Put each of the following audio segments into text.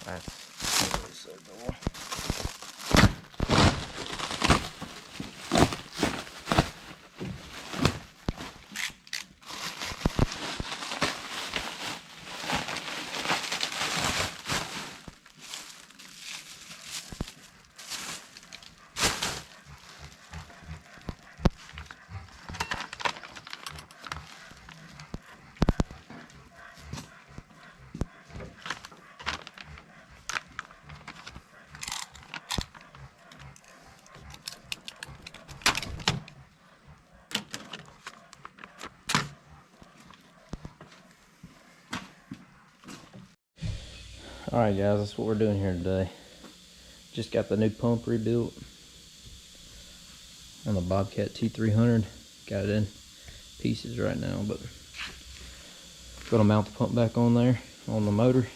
That's so cool. Alright guys, that's what we're doing here today. Just got the new pump rebuilt on the Bobcat T300. Got it in pieces right now, but gonna mount the pump back on there on the motor.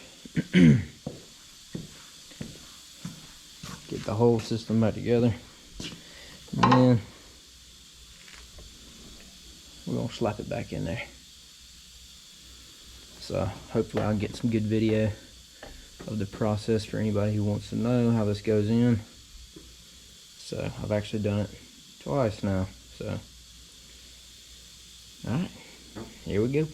Get the whole system back together. And then we're gonna slap it back in there. So hopefully I'll get some good video of the process for anybody who wants to know how this goes in. So I've actually done it twice now. So alright, here we go.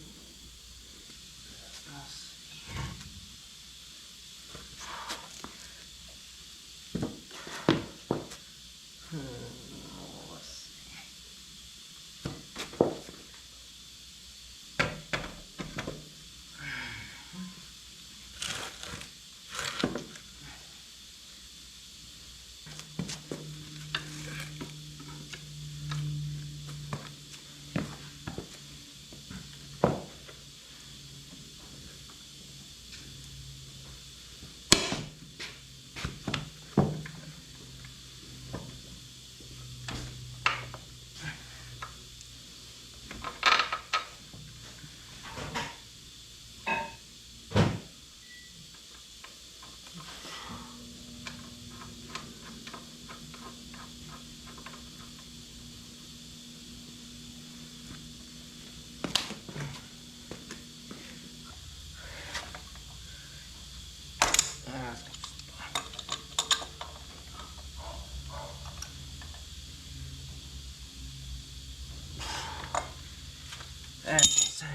That's insane.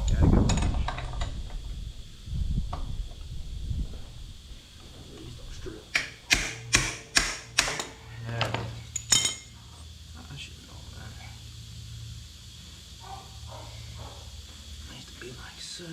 Gotta go. Please don't strip. Yeah. I should have known that. Needs to be like so.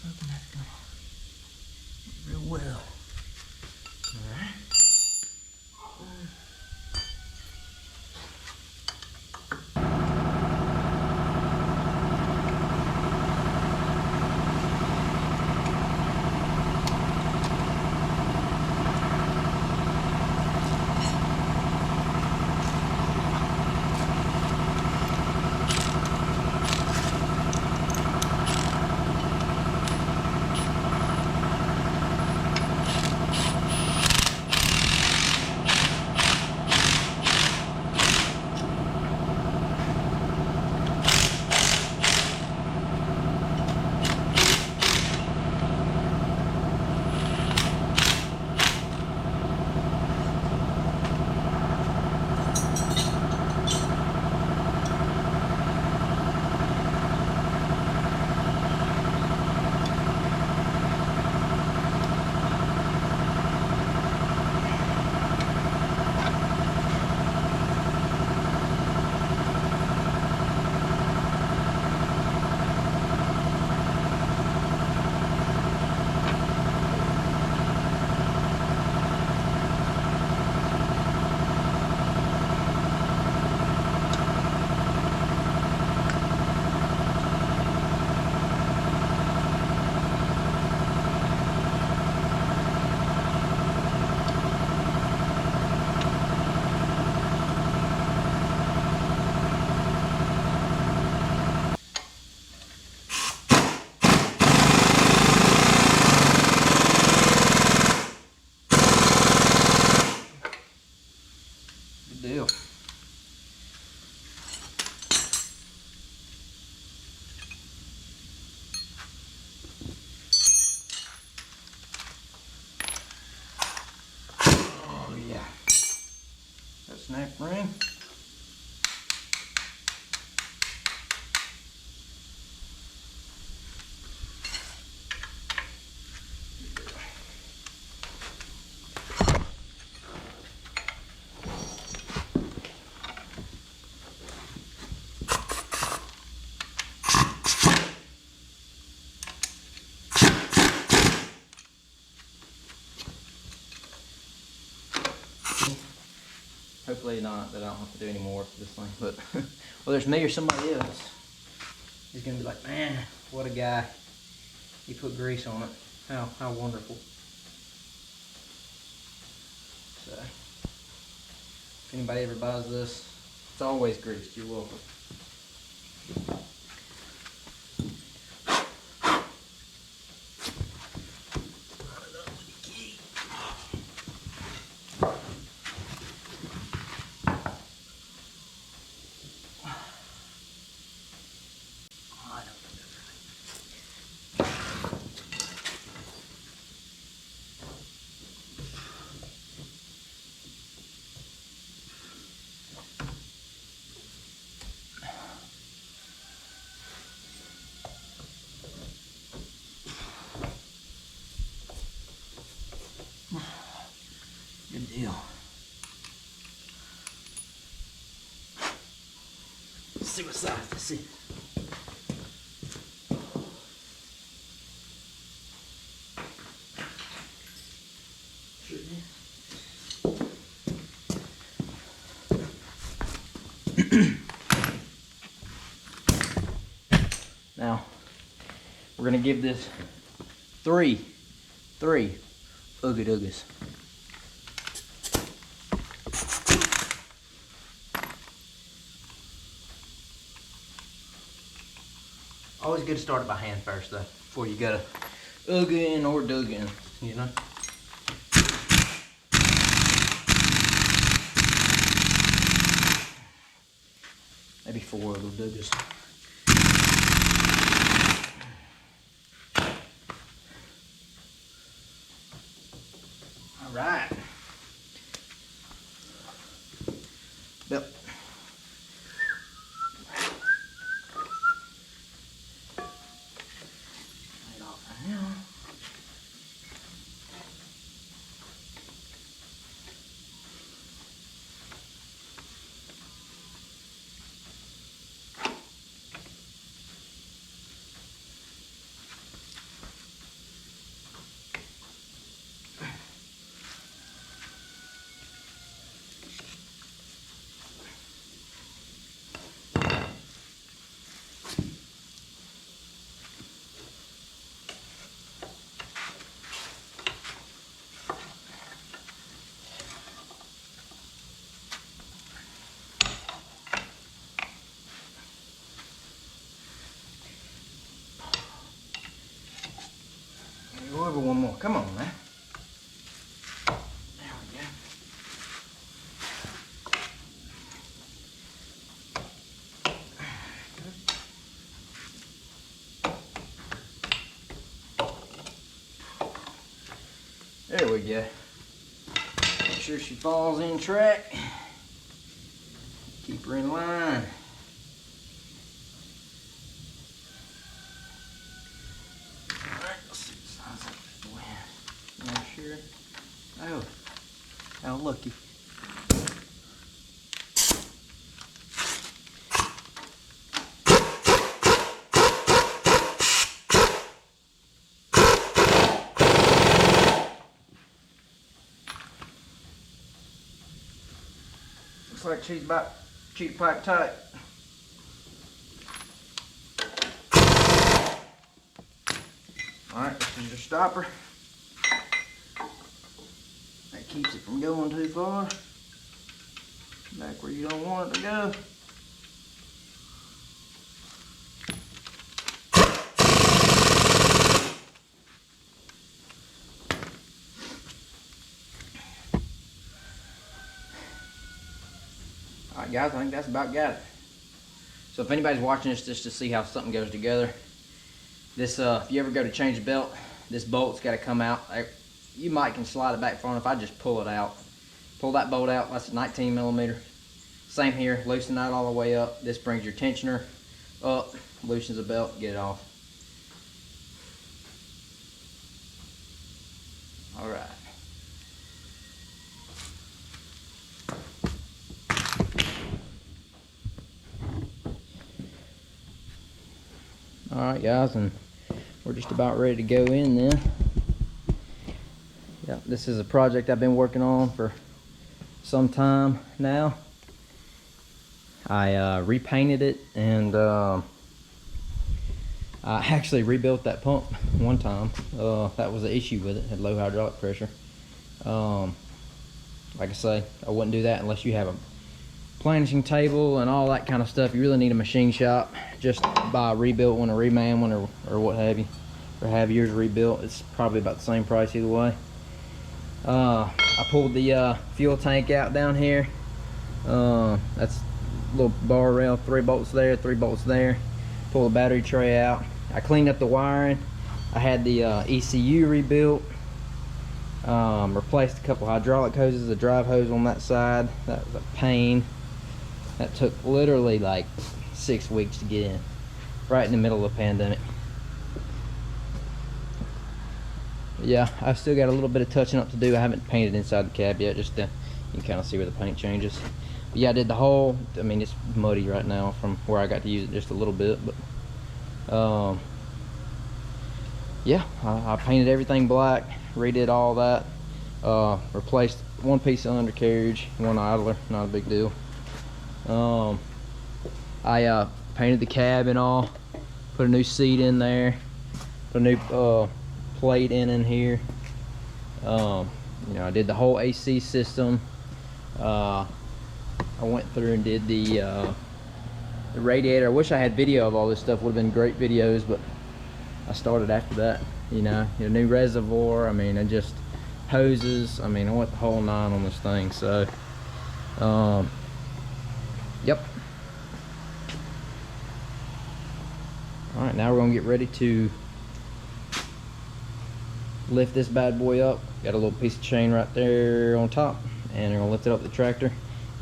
Hoping that's gonna work real well. Alright. hopefully not, that I don't have to do any more for this thing. But whether it's me or somebody else, he's gonna be like, man, what a guy. He put grease on it. How wonderful. So, if anybody ever buys this, it's always greased. You're welcome. Good deal. Let's see what size. Let's see. Now, we're gonna give this three Oogie Doogies. Always good to start it by hand first, though, before you gotta Oogie in or Doog in, you know? Maybe 4 little Doogies. All right. Belt. Right off right now. Go over one more. Come on, man. There we go. There we go. Make sure she falls in track. Keep her in line. Sure. Oh, how lucky. Looks like she's about cheap pipe tight. Alright, this is your stopper. That keeps it from going too far. Back where you don't want it to go. Alright guys, I think that's about got it. So if anybody's watching this just to see how something goes together, this if you ever go to change the belt, this bolt's got to come out. You might can slide it back front if I just pull it out. Pull that bolt out, that's 19 millimeter. Same here, loosen that all the way up. This brings your tensioner up, loosens the belt, get it off. All right. All right guys, and we're just about ready to go in then. Yeah, this is a project I've been working on for some time now. I repainted it, and I actually rebuilt that pump one time. That was the issue with it, had low hydraulic pressure. Like I say, I wouldn't do that unless you have a planishing table and all that kind of stuff. You really need a machine shop. Just buy a rebuilt one, a reman one, or what have you, or have yours rebuilt. It's probably about the same price either way. I pulled the fuel tank out down here. That's a little bar rail, 3 bolts there, 3 bolts there. Pull the battery tray out. I cleaned up the wiring. I had the ECU rebuilt. Replaced a couple hydraulic hoses, a drive hose on that side. That was a pain. That took literally like 6 weeks to get in, right in the middle of the pandemic. Yeah, I've still got a little bit of touching up to do. I haven't painted inside the cab yet, just to, you can kind of see where the paint changes. But yeah, I did the whole, I mean, it's muddy right now from where I got to use it just a little bit, but yeah, I painted everything black, redid all that, replaced 1 piece of undercarriage, 1 idler, not a big deal. I painted the cab and all, put a new seat in there, put a new plate in here. You know, I did the whole AC system. I went through and did the radiator. I wish I had video of all this stuff. Would have been great videos, but I started after that. You know, a new reservoir. I mean, and just hoses. I mean, I went the whole 9 on this thing. So, yep. All right, now we're gonna get ready to lift this bad boy up. Got a little piece of chain right there on top, and we're gonna lift it up the tractor,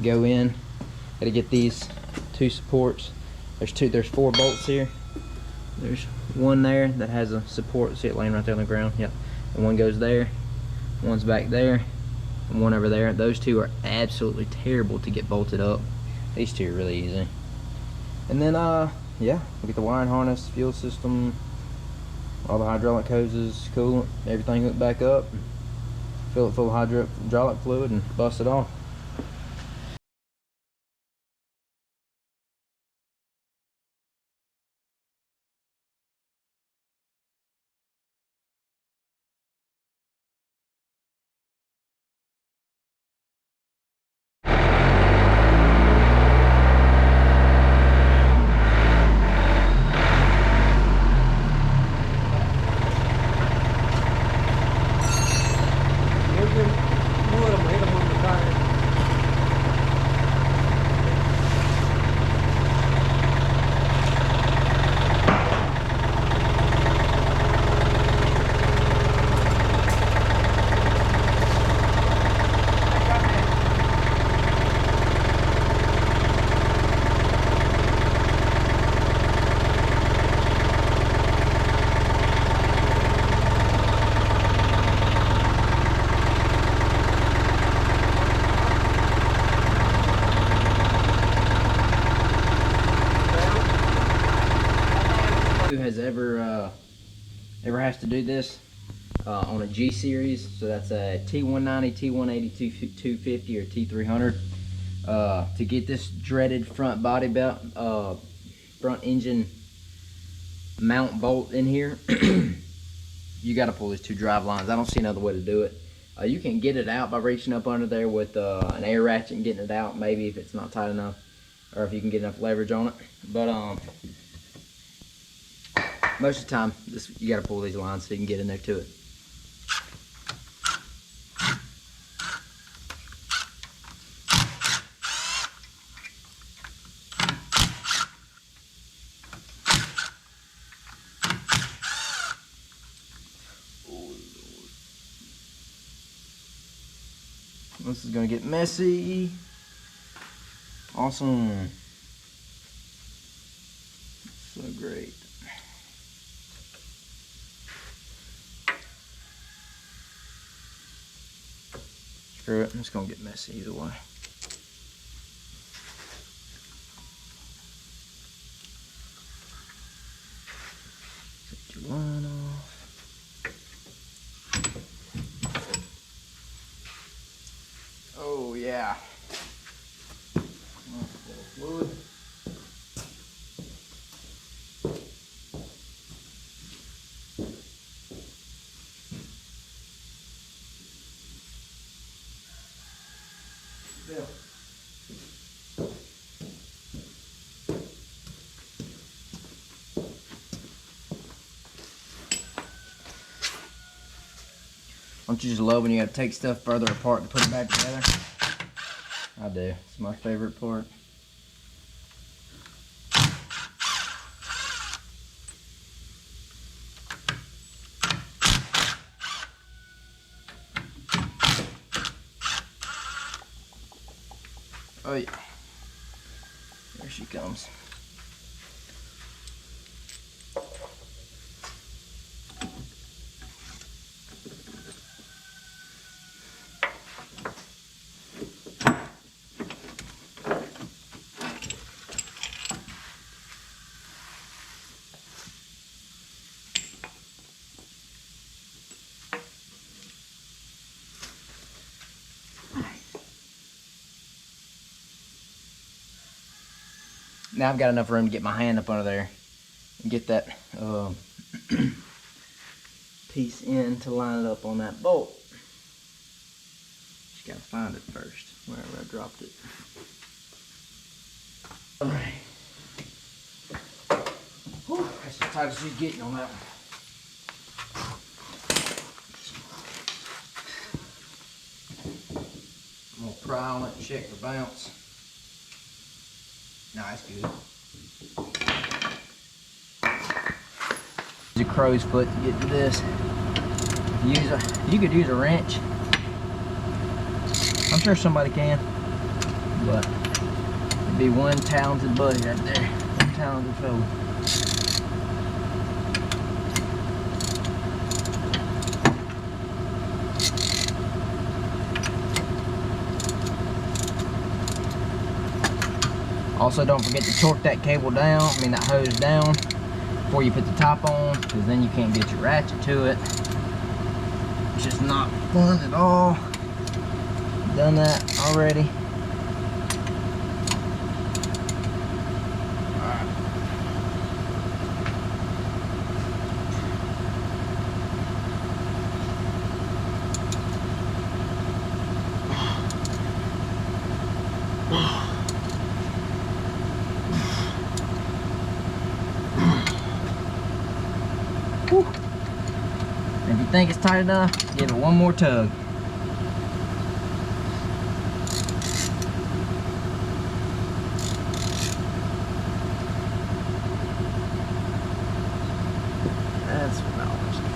go in. Gotta get these 2 supports. There's 4 bolts here. There's 1 there that has a support. See it laying right there on the ground? Yep. And 1 goes there, 1's back there, and 1 over there. Those 2 are absolutely terrible to get bolted up. These 2 are really easy. And then yeah, we'll get the wiring harness, fuel system, all the hydraulic hoses, coolant, everything hooked back up, fill it full of hydraulic fluid, and bust it off. Who has ever has to do this on a G series, so that's a T190, T180, 250, or T300, to get this dreaded front body belt, front engine mount bolt in here. You got to pull these 2 drive lines. I don't see another way to do it. You can get it out by reaching up under there with an air ratchet and getting it out, maybe if it's not tight enough, or if you can get enough leverage on it. But most of the time, you got to pull these lines so you can get in there to it. This is going to get messy. Awesome. So great. Screw it, it's gonna get messy either way. Take your line off. Oh yeah. Don't you just love when you have to take stuff further apart to put it back together? I do. It's my favorite part. Oh yeah. There she comes. Now I've got enough room to get my hand up under there and get that piece in to line it up on that bolt. Just gotta find it first, wherever I dropped it. Alright. That's as tight as she's getting on that one. I'm gonna pry on it and check for bounce. No, that's good. Use a crow's foot to get to this. You could use a wrench. I'm sure somebody can, but it'd be one talented buddy right there. One talented fellow. Also, don't forget to torque that cable down, that hose down before you put the top on, because then you can't get your ratchet to it. It's just not fun at all. Done that already. Whew. If you think it's tight enough, give it one more tug. That's what I was doing.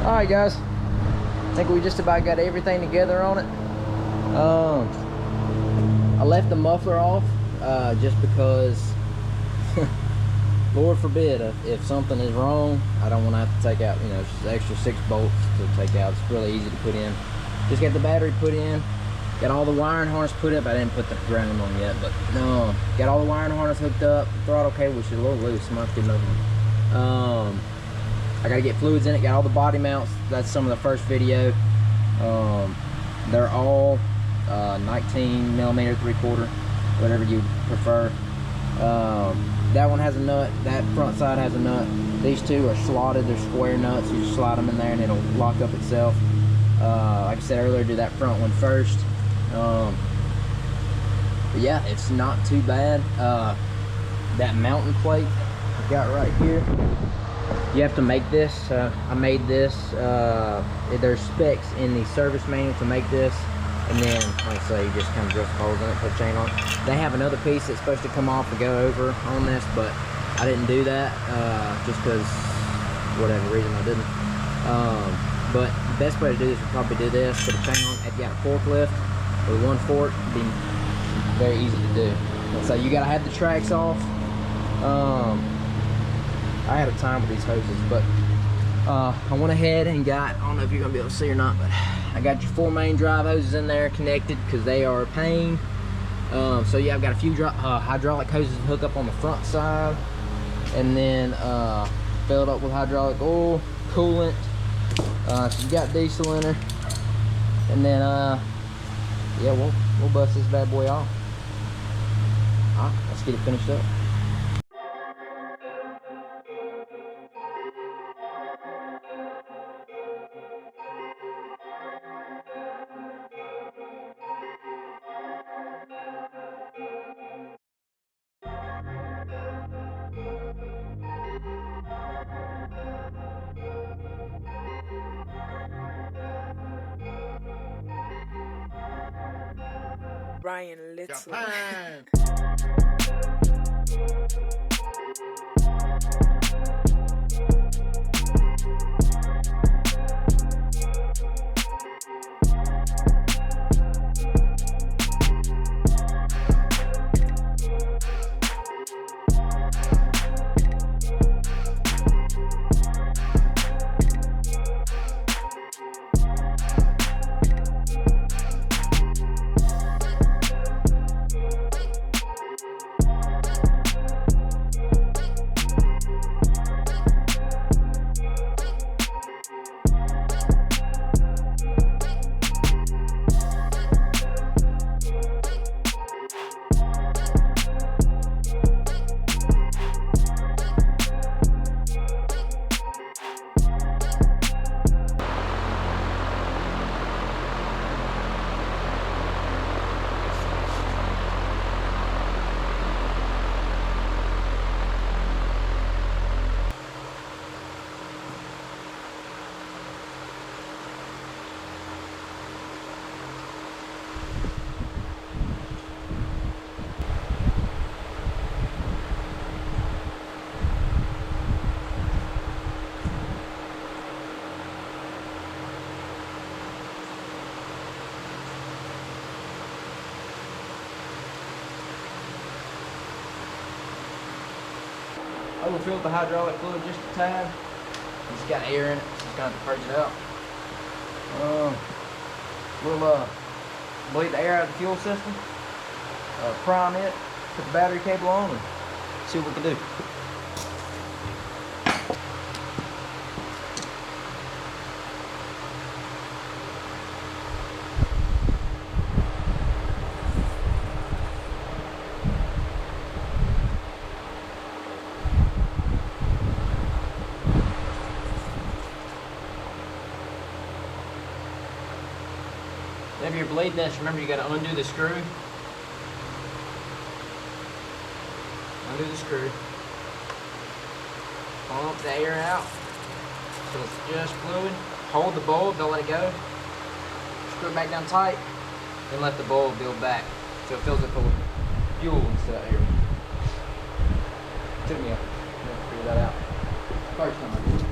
All right, guys. I think we just about got everything together on it. I left the muffler off just because, Lord forbid, if something is wrong, I don't want to have to take out, you know, just extra 6 bolts to take out. It's really easy to put in. Just got the battery put in. Got all the wiring harness put up. I didn't put the ground on yet, but no. Got all the wiring harness hooked up. Throttle cable is a little loose. I'm not getting over. I gotta get fluids in it. Got all the body mounts. That's some of the first video. They're all 19 millimeter 3/4, whatever you prefer. That one has a nut. That front side has a nut. These two are slotted. They're square nuts. You just slide them in there and it'll lock up itself. Like I said earlier, do that front one first. But yeah, it's not too bad. That mounting plate I got right here, you have to make this. I made this. There's specs in the service manual to make this, and then, like I say, you just kind of drill holes in it, put a chain on. They have another piece that's supposed to come off and go over on this, but I didn't do that just because whatever reason I didn't. But the best way to do this would probably do this, put a chain on. If you got a forklift with one fork, it'd be very easy to do. So you gotta have the tracks off. I had a time with these hoses, but I went ahead and got, I don't know if you're gonna be able to see or not, but I got your 4 main drive hoses in there connected because they are a pain. So yeah, I've got a few hydraulic hoses to hook up on the front side, and then filled up with hydraulic oil, coolant. So you got diesel in her, and then yeah, we'll bust this bad boy off. All right, let's get it finished up. Ryan Little. Japan. Overfilled the hydraulic fluid just a tad. It's got air in it, so just gonna have to purge it out. We'll bleed the air out of the fuel system, prime it, put the battery cable on, and see what we can do. Whenever you're bleeding this, remember you got to undo the screw. Undo the screw. Pump the air out so it's just fluid. Hold the bulb, don't let it go. Screw it back down tight, then let the bulb build back so it fills it full of fuel instead of air. Took me a minute to figure that out. First time I did it.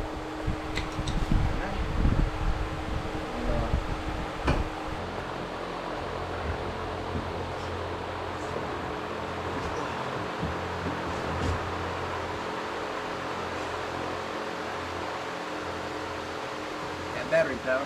battery power.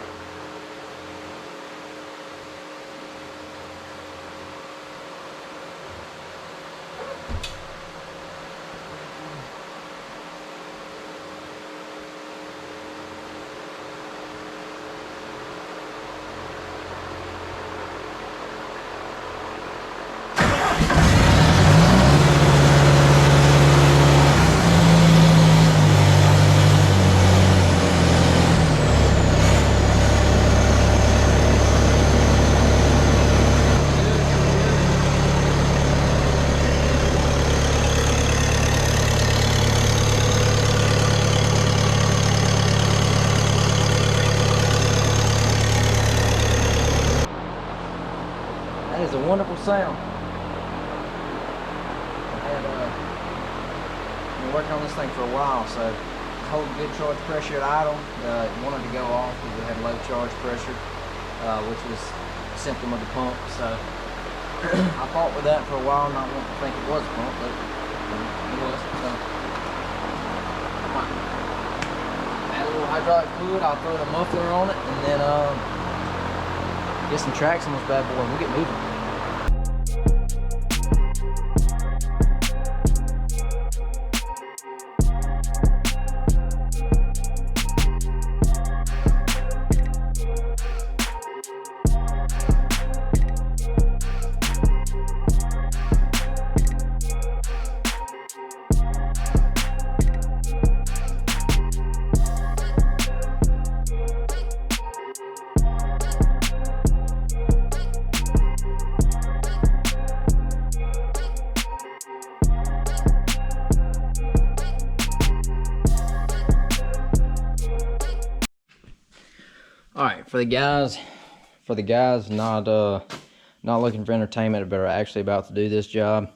That is a wonderful sound. I've been working on this thing for a while, so hold good charge pressure at idle. It wanted to go off because we had low charge pressure, which was a symptom of the pump. So I fought with that for a while, not wanting to think it was a pump, but it was. So add a little hydraulic fluid. I'll throw the muffler on it, and then get some tracks on this bad boy, and we'll get moving. All right, for the guys not looking for entertainment but are actually about to do this job,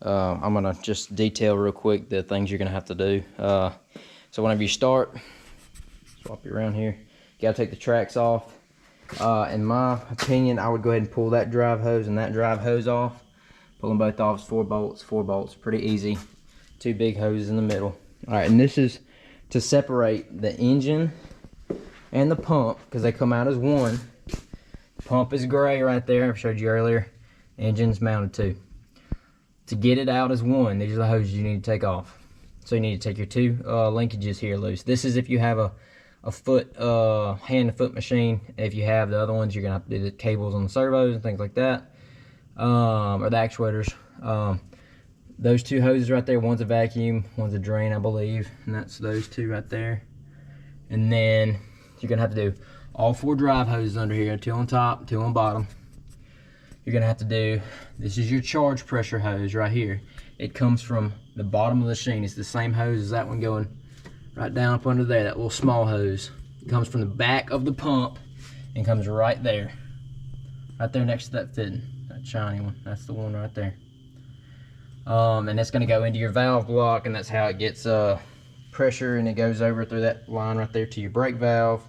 I'm gonna just detail real quick the things you're gonna have to do. So whenever you start, swap you around here, you gotta take the tracks off. In my opinion, I would go ahead and pull that drive hose and that drive hose off. Pull them both off. It's 4 bolts, pretty easy. 2 big hoses in the middle. All right, and this is to separate the engine and the pump, because they come out as one. The pump is gray right there, I showed you earlier. Engine's mounted too. To get it out as one, these are the hoses you need to take off. So you need to take your 2 linkages here loose. This is if you have a hand to foot machine. If you have the other ones, you're gonna have to do the cables on the servos and things like that, or the actuators. Those 2 hoses right there, one's a vacuum, one's a drain, I believe, and that's those 2 right there. And then you're gonna have to do all 4 drive hoses under here, 2 on top, 2 on bottom. You're gonna have to do, this is your charge pressure hose right here. It comes from the bottom of the machine. It's the same hose as that one going right down up under there, that little small hose. It comes from the back of the pump and comes right there next to that fitting, that shiny one. That's the one right there. And it's gonna go into your valve block, and that's how it gets pressure, and it goes over through that line right there to your brake valve,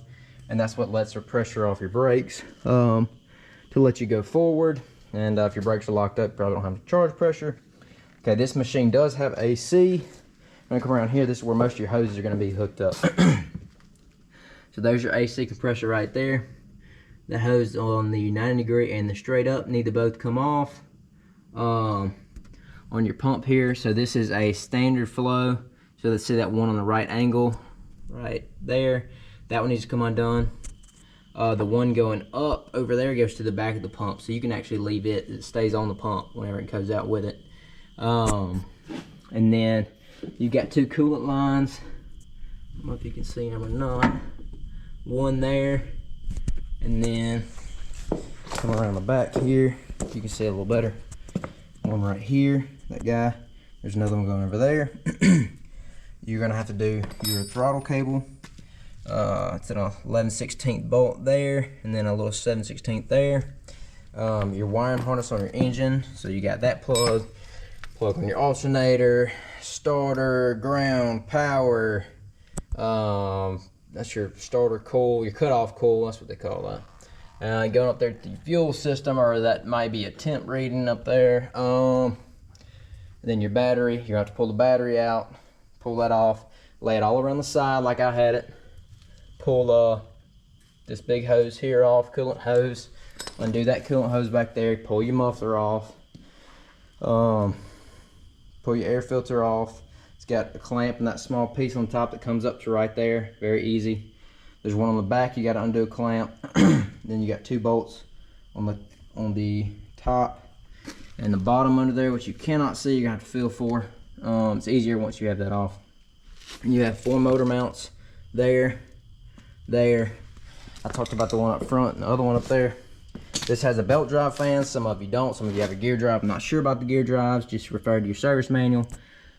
and that's what lets the pressure off your brakes to let you go forward. And if your brakes are locked up, you probably don't have charge pressure. Okay, this machine does have AC. I'm gonna come around here. This is where most of your hoses are gonna be hooked up. So there's your AC compressor right there. The hose on the 90-degree and the straight up need to both come off on your pump here. So this is a standard flow. So let's see that one on the right angle right there. That one needs to come undone. The one going up over there goes to the back of the pump, so you can actually leave it. It stays on the pump whenever it goes out with it. And then you've got 2 coolant lines. I don't know if you can see them or not. One there, and then come around the back here. You can see it a little better. One right here, that guy. There's another one going over there. You're gonna have to do your throttle cable. It's an 11/16 bolt there, and then a little 7/16 there. Your wiring harness on your engine, so you got that plug on your alternator, starter, ground, power. That's your starter coil, your cutoff coil, that's what they call that. Going up there to your fuel system, or that might be a temp reading up there. And then your battery, you have to pull the battery out, pull that off, lay it all around the side like I had it. Pull this big hose here off, coolant hose. Undo that coolant hose back there, pull your muffler off. Pull your air filter off. It's got a clamp and that small piece on top that comes up to right there. Very easy. There's one on the back, you got to undo a clamp. Then you got 2 bolts on the top and the bottom under there, which you cannot see. You're gonna have to feel for. It's easier once you have that off. And you have 4 motor mounts there. I talked about the one up front and the other one up there. This has a belt drive fan. Some of you don't. Some of you have a gear drive. I'm not sure about the gear drives. Just refer to your service manual.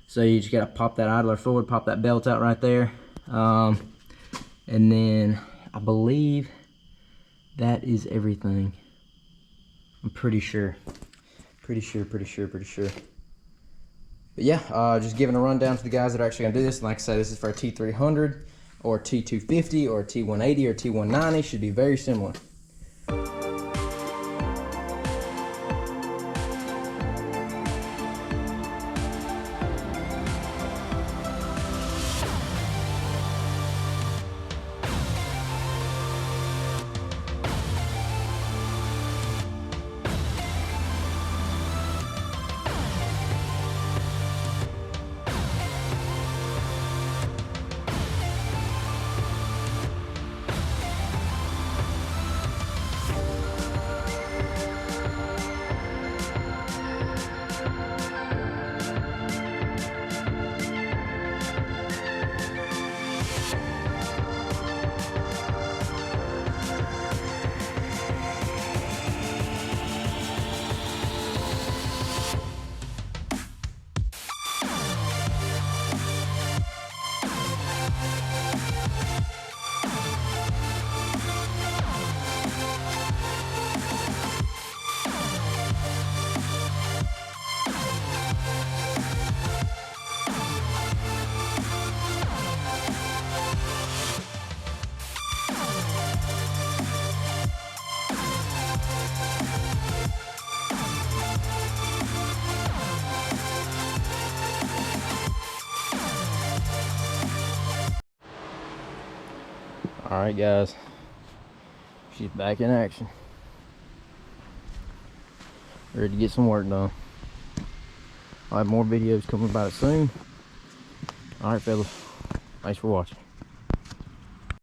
So you just gotta pop that idler forward, pop that belt out right there. And then I believe that is everything. I'm pretty sure. Pretty sure. But yeah, just giving a rundown to the guys that are actually gonna do this. And like I said, this is for a T300 or T250 or T180 or T190. Should be very similar. All right, guys, she's back in action, ready to get some work done. I'll have more videos coming about it soon. All right, fellas, thanks for watching.